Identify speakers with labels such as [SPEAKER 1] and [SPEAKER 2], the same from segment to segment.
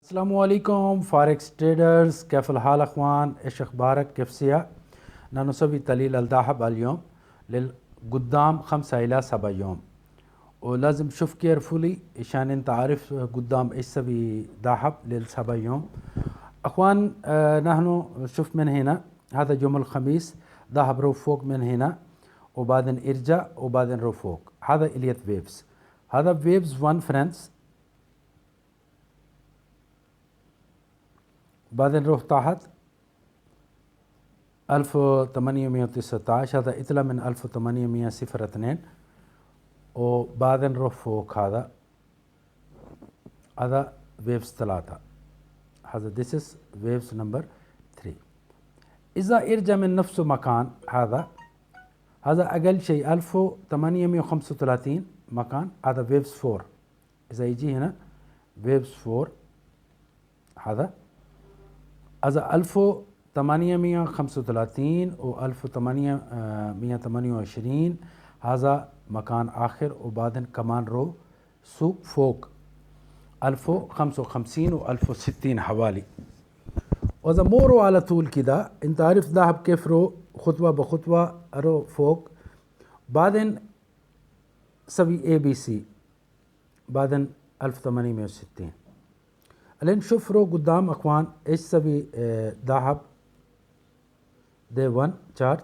[SPEAKER 1] السلام عليكم فاركس تريدرز، كيف الحال اخوان؟ ايش اخبارك؟ كيف سيا؟ نسوي تحليل الذهب اليوم لقدام 5 إلى 7 يوم، ولازم تشوف كيرفولي عشان انت عارف قدام ايش سوي ذهب لل7 يوم. اخوان نحن شوف من هنا، هذا يوم الخميس ذهب رو فوق من هنا وبعدين ارجع وبعدين رو فوق. هذا إليت ويفز، هذا ويفز 1 فرنس، بعدين روح تحت 1819، هذا اطلع من 1802 وبعدين روح فوق. هذا ويفز 3، هذا this is waves number 3. إذا ارجع من نفس مكان هذا أقل شيء 1835 مكان، هذا ويفز 4. إذا يجي هنا ويفز 4 هذا 1835 و 1828 هذا مكان آخر، وبعدين كمان رو سوق فوق 1055 و 1060 حوالي. وإذا مو رو على طول كده، انت عارف ذهب كيف رو خطوة بخطوة رو فوق، بعدين سوي اي بي سي، بعدين 1860. الان نشوف رو قدام اخوان ايش سوي ذهب دي 1 شارت.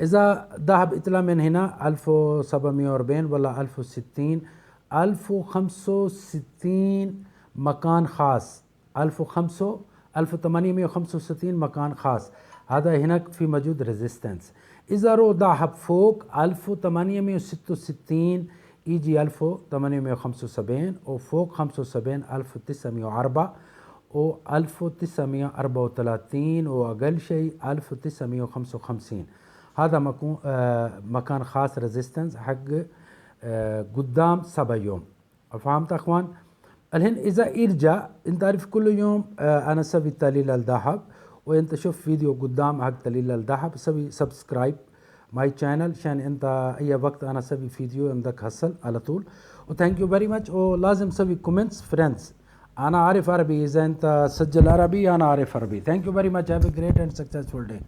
[SPEAKER 1] اذا ذهب اطلع من هنا 1740 ولا 1060 1065 مكان خاص، 1865 مكان خاص، هذا هناك في موجود ريزيستنس. اذا رو ذهب فوق 1866 يجي 1875 وفوق 75 1904 و 1934 واقل شيء 1955. هذا مكان خاص ريزيستنس حق قدام 7 يوم. فهمت اخوان؟ الحين اذا يرجع، انت عارف كل يوم انا اسوي تحليل الذهب، وانت شوف فيديو قدام حق تحليل الذهب، سوي سبسكرايب ماي چانل عشان انت اي وقت انا اسوي فيديو عندك حصل على طول. وثانك يو فيري ماتش. ولازم تسوي كومنتس فريندز، انا عارف عربي، اذا انت سجل عربي انا عارف عربي. ثانك يو فيري ماتش، هاف ا جريت اند سكسسفول داي.